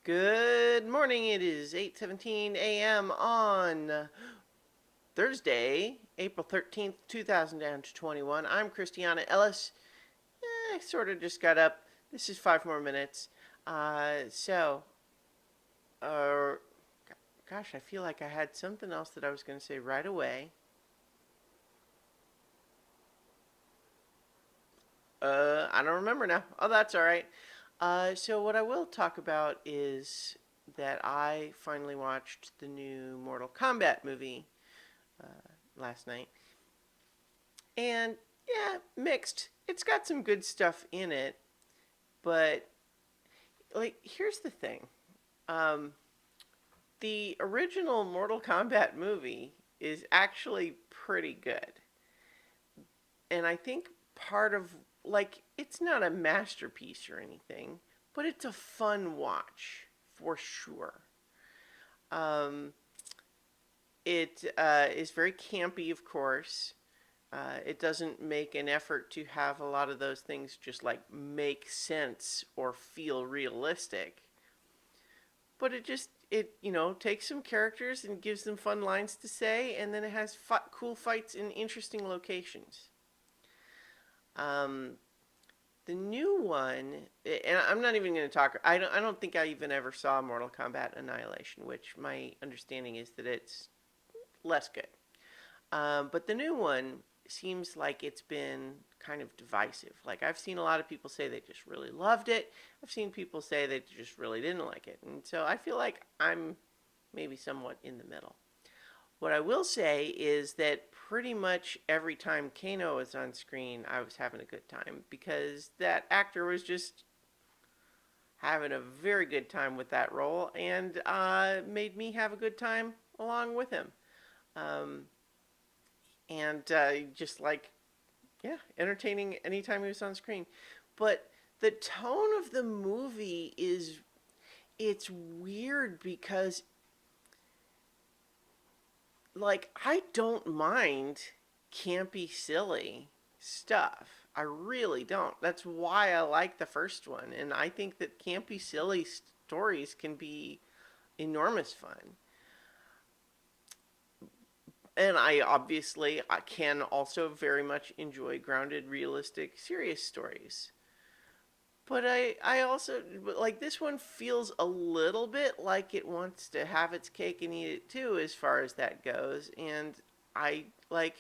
Good morning. It is 8:17 a.m. on Thursday, April 13th, 2021. I'm Christiana Ellis. I sort of just got up. This is 5 more minutes. Uh, so, uh, Gosh, I feel like I had something else that I was going to say right away. I don't remember now. Oh, that's all right. So what I will talk about is that I finally watched the new Mortal Kombat movie uh, last night. And yeah, mixed. It's got some good stuff in it, but like here's the thing. Um, the original Mortal Kombat movie is actually pretty good. And I think part of it's not a masterpiece or anything, but it's a fun watch for sure. Um, it is very campy, of course. It doesn't make an effort to have a lot of those things just like make sense or feel realistic. But it takes some characters and gives them fun lines to say, and then it has cool fights in interesting locations. Um, the new one, and I'm not even going to talk. I don't think I even ever saw Mortal Kombat Annihilation, which my understanding is that it's less good. But the new one seems like it's been kind of divisive. Like I've seen a lot of people say they just really loved it. I've seen people say they just really didn't like it. And so I feel like I'm maybe somewhat in the middle. What I will say is that pretty much every time Kano was on screen, I was having a good time because that actor was just having a very good time with that role and made me have a good time along with him. Um, and just like Yeah, entertaining anytime he was on screen. But the tone of the movie it's weird because I don't mind campy silly stuff. I really don't. That's why I like the first one and I think that campy silly stories can be enormous fun. And I can also very much enjoy grounded, realistic, serious stories. But I also like this one feels a little bit like it wants to have its cake and eat it too, as far as that goes. And I like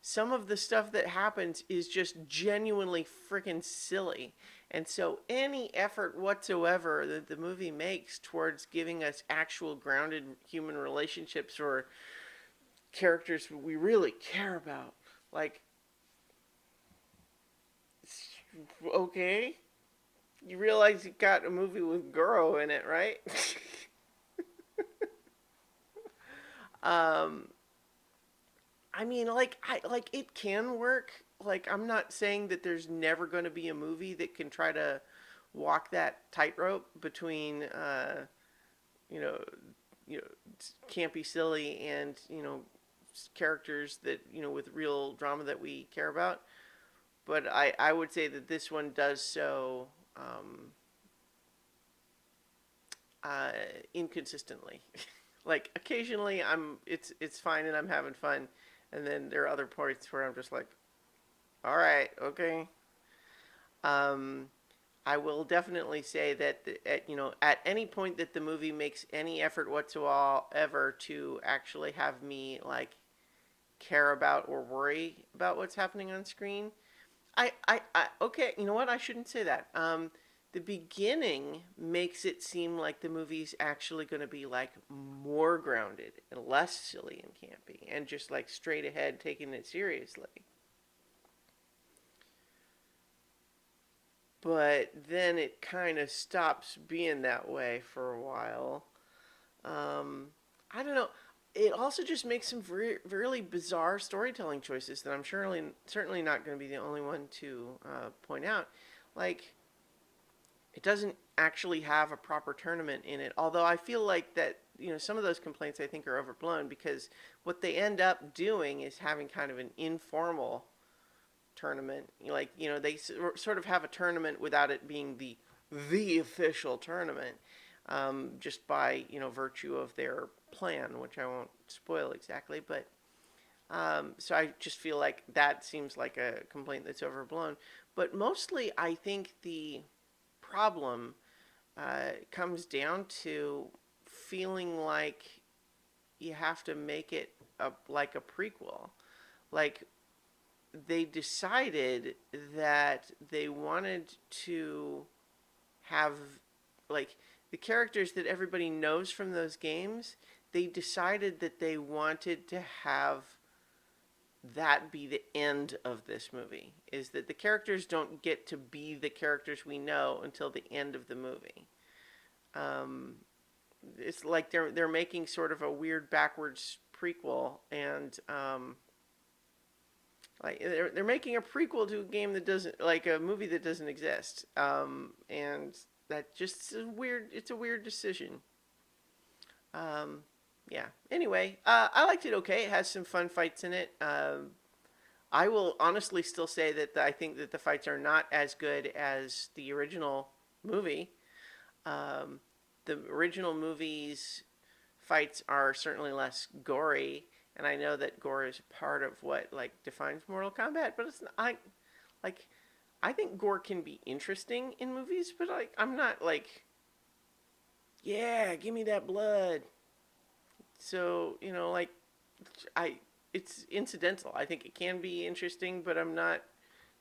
some of the stuff that happens is just genuinely freaking silly. And so any effort whatsoever that the movie makes towards giving us actual grounded human relationships or characters we really care about, like, okay, you realize you got a movie with Goro in it, right? um, I mean, like it can work. Like I'm not saying that there's never going to be a movie that can try to walk that tightrope between you know, you know, campy, silly, and characters that with real drama that we care about. But I would say that this one does so uh, inconsistently. Like occasionally it's fine and I'm having fun, and then there are other points where I'm just like, all right, okay. Um, I will definitely say that at any point that the movie makes any effort whatsoever to actually have me like care about or worry about what's happening on screen, okay, you know what? I shouldn't say that. The beginning makes it seem like the movie's actually going to be like more grounded and less silly and campy and just like straight ahead taking it seriously. But then it kind of stops being that way for a while. Um, I don't know. It also just makes some really bizarre storytelling choices that I'm certainly not going to be the only one to point out. Like it doesn't actually have a proper tournament in it. Although I feel like that some of those complaints I think are overblown because what they end up doing is having kind of an informal tournament. Like they sort of have a tournament without it being the official tournament. just by virtue of their plan, which I won't spoil exactly. But so I just feel like that seems like a complaint that's overblown. But mostly, I think the problem comes down to feeling like you have to make it like a prequel. Like they decided that they wanted to have like the characters that everybody knows from those games. They decided that they wanted to have that be the end of this movie, is that the characters don't get to be the characters we know until the end of the movie. Um, it's like they're making sort of a weird backwards prequel, and like they're making a prequel to a game that doesn't, like a movie that doesn't exist, and that just is weird. It's a weird decision. Um, yeah. Anyway, I liked it. Okay, it has some fun fights in it. I will honestly still say that I think that the fights are not as good as the original movie. Um, the original movie's fights are certainly less gory, and I know that gore is part of what like defines Mortal Kombat, but it's not, like I think gore can be interesting in movies, but like I'm not like, yeah, give me that blood. So like I it's incidental. I think it can be interesting, but I'm not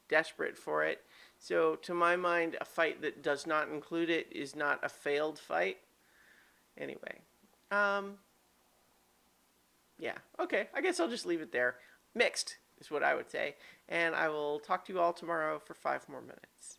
desperate for it. So to my mind, a fight that does not include it is not a failed fight. Anyway, um, yeah, okay. I guess I'll just leave it there. Mixed is what I would say, and I will talk to you all tomorrow for 5 more minutes.